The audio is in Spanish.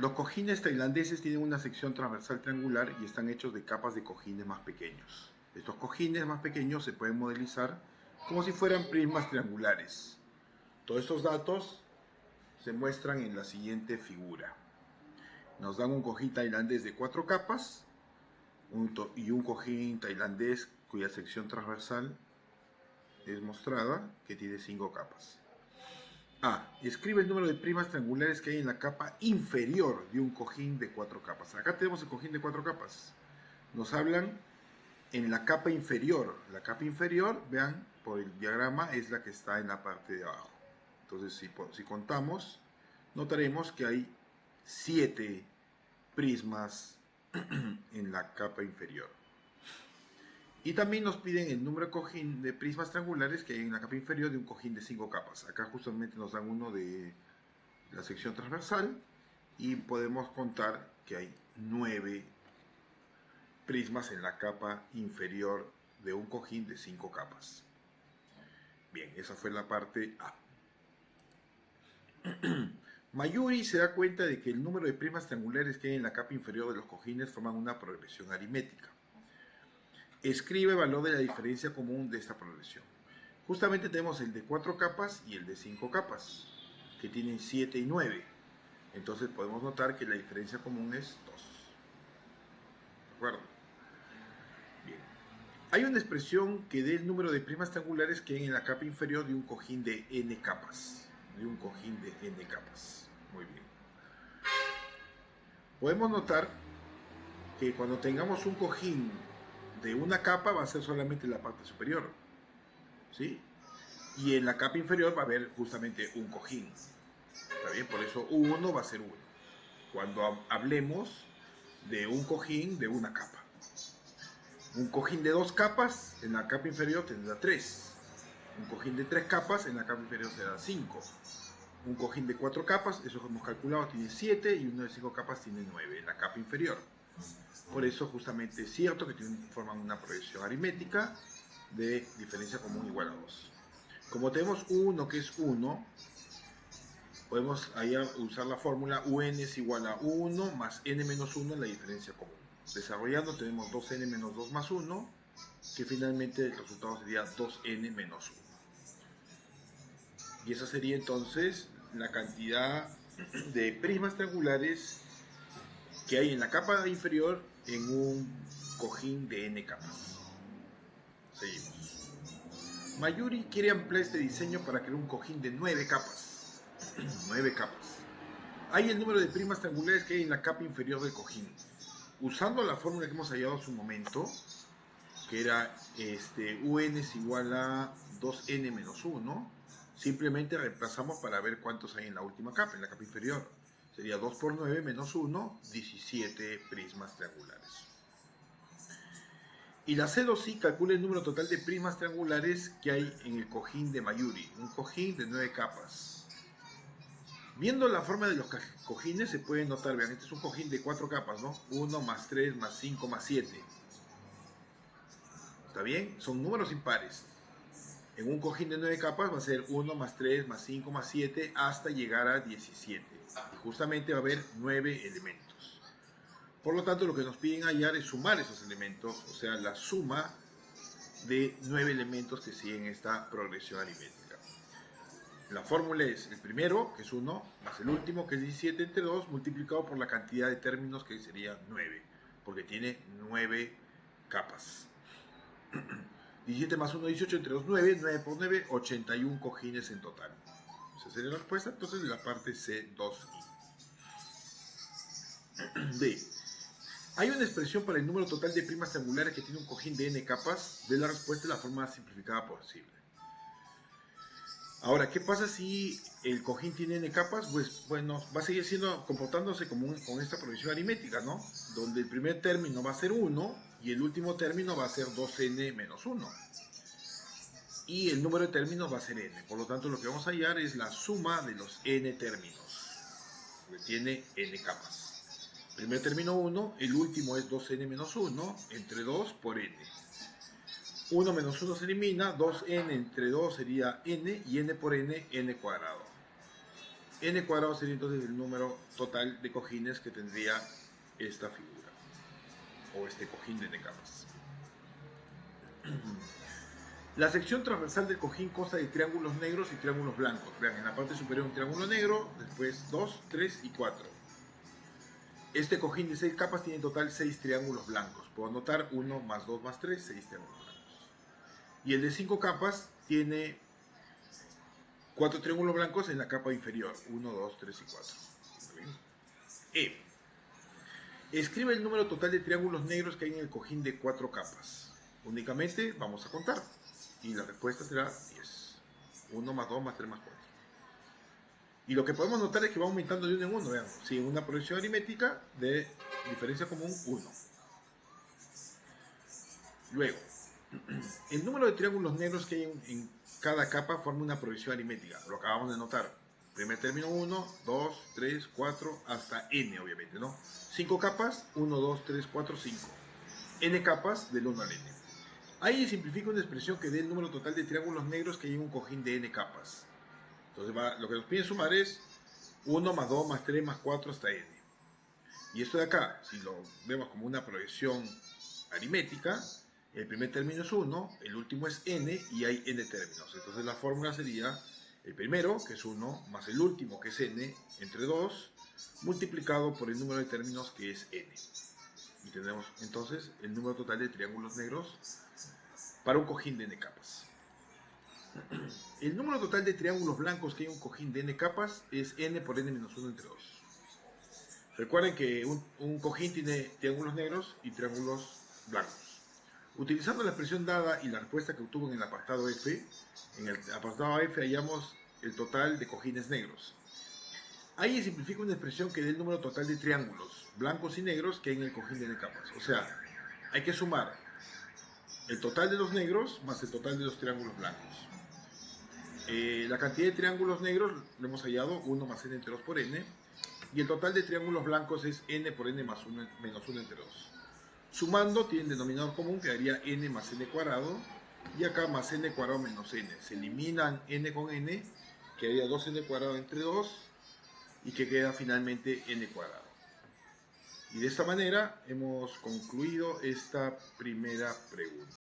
Los cojines tailandeses tienen una sección transversal triangular y están hechos de capas de cojines más pequeños. Estos cojines más pequeños se pueden modelizar como si fueran prismas triangulares. Todos estos datos se muestran en la siguiente figura. Nos dan un cojín tailandés de 4 capas y un cojín tailandés cuya sección transversal es mostrada, que tiene 5 capas. A. Escribe el número de primas triangulares que hay en la capa inferior de un cojín de 4 capas. Acá tenemos el cojín de 4 capas. Nos hablan en la capa inferior. La capa inferior, vean, por el diagrama, es la que está en la parte de abajo. Entonces, si contamos, notaremos que hay 7 prismas en la capa inferior. Y también nos piden el número de cojín de prismas triangulares que hay en la capa inferior de un cojín de 5 capas. Acá justamente nos dan uno de la sección transversal y podemos contar que hay 9 prismas en la capa inferior de un cojín de 5 capas. Bien, esa fue la parte A. Mayuri se da cuenta de que el número de prismas triangulares que hay en la capa inferior de los cojines forman una progresión aritmética. Escribe el valor de la diferencia común de esta progresión. Justamente tenemos el de 4 capas y el de 5 capas, que tienen 7 y 9. Entonces podemos notar que la diferencia común es 2. ¿De acuerdo? Bien. Hay una expresión que dé el número de prismas triangulares que hay en la capa inferior de un cojín de n capas. Muy bien. Podemos notar que cuando tengamos un cojín de una capa va a ser solamente la parte superior, ¿sí? Y en la capa inferior va a haber justamente un cojín. ¿Está bien? Por eso U1 va a ser 1. Cuando hablemos de un cojín de una capa. Un cojín de 2 capas en la capa inferior tendrá 3. Un cojín de 3 capas en la capa inferior será 5. Un cojín de 4 capas, eso que hemos calculado, tiene 7 y uno de 5 capas tiene 9 en la capa inferior. Por eso justamente es cierto que forman una progresión aritmética de diferencia común igual a 2. Como tenemos U1 que es 1, podemos ahí usar la fórmula UN es igual a 1 más n menos 1 en la diferencia común. Desarrollando tenemos 2n menos 2 más 1, que finalmente el resultado sería 2n menos 1. Y esa sería entonces la cantidad de prismas triangulares que hay en la capa inferior en un cojín de n capas. Seguimos. Mayuri quiere ampliar este diseño para crear un cojín de 9 capas. 9 capas. Hay el número de prismas triangulares que hay en la capa inferior del cojín. Usando la fórmula que hemos hallado hace un momento, que era UN es igual a 2n menos 1, simplemente reemplazamos para ver cuántos hay en la última capa, en la capa inferior. Sería 2 por 9 menos 1, 17 prismas triangulares. Y la C2I calcula el número total de prismas triangulares que hay en el cojín de Mayuri, un cojín de 9 capas. Viendo la forma de los cojines se puede notar, vean, este es un cojín de 4 capas, ¿no? 1 más 3 más 5 más 7. ¿Está bien? Son números impares. En un cojín de 9 capas va a ser 1 más 3 más 5 más 7 hasta llegar a 17. Y justamente va a haber 9 elementos. Por lo tanto, lo que nos piden hallar es sumar esos elementos, o sea, la suma de 9 elementos que siguen esta progresión aritmética. La fórmula es el primero, que es 1, más el último, que es 17 entre 2, multiplicado por la cantidad de términos, que sería 9, porque tiene 9 capas. 17 más 1, 18, entre 2, 9, 9 por 9, 81 cojines en total. Esa sería la respuesta, entonces, de la parte C2I. D. Hay una expresión para el número total de primas triangulares que tiene un cojín de n capas. De la respuesta de la forma más simplificada posible. Ahora, ¿qué pasa si el cojín tiene n capas? Pues bueno, va a seguir comportándose con esta progresión aritmética, ¿no? Donde el primer término va a ser 1 y el último término va a ser 2n menos 1. Y el número de términos va a ser n. Por lo tanto, lo que vamos a hallar es la suma de los n términos, que tiene n capas. Primer término 1, el último es 2n menos 1, entre 2 por n. 1 menos 1 se elimina, 2n entre 2 sería n, y n por n, n cuadrado. n cuadrado sería entonces el número total de cojines que tendría esta figura, o este cojín de n capas. La sección transversal del cojín consta de triángulos negros y triángulos blancos. Vean, en la parte superior un triángulo negro, después 2, 3 y 4. Este cojín de 6 capas tiene en total 6 triángulos blancos. Puedo anotar 1 más 2 más 3, 6 triángulos blancos. Y el de 5 capas tiene 4 triángulos blancos en la capa inferior. 1, 2, 3 y 4. E. Escribe el número total de triángulos negros que hay en el cojín de 4 capas. Únicamente vamos a contar. Y la respuesta será 10. 1 más 2 más 3 más 4. Y lo que podemos notar es que va aumentando de 1 en 1. Vean, si en una proyección aritmética de diferencia común 1. Luego, el número de triángulos negros que hay en cada capa forma una proyección aritmética. Lo acabamos de notar. Primer término 1, 2, 3, 4, hasta n, obviamente, ¿no? 5 capas, 1, 2, 3, 4, 5. N capas del 1 al n. Ahí simplifica una expresión que dé el número total de triángulos negros que hay en un cojín de n capas. Entonces lo que nos piden sumar es 1 más 2 más 3 más 4 hasta n. Y esto de acá, si lo vemos como una proyección aritmética, el primer término es 1, el último es n y hay n términos. Entonces la fórmula sería el primero, que es 1, más el último, que es n, entre 2, multiplicado por el número de términos, que es n. Y tenemos entonces el número total de triángulos negros para un cojín de n capas. El número total de triángulos blancos que hay en un cojín de n capas es n por n menos 1 entre 2. Recuerden que un cojín tiene triángulos negros y triángulos blancos. Utilizando la expresión dada y la respuesta que obtuvo en el apartado F, en el apartado F hallamos el total de cojines negros. Ahí simplifica una expresión que dé el número total de triángulos blancos y negros que hay en el cojín de n capas. O sea, hay que sumar el total de los negros más el total de los triángulos blancos. La cantidad de triángulos negros lo hemos hallado 1 más n entre 2 por n. Y el total de triángulos blancos es n por n más 1 menos 1 entre 2. Sumando tienen denominador común, quedaría n más n cuadrado. Y acá más n cuadrado menos n. Se eliminan n con n, quedaría 2n cuadrado entre 2. Y que queda finalmente n cuadrado. Y de esta manera hemos concluido esta primera pregunta.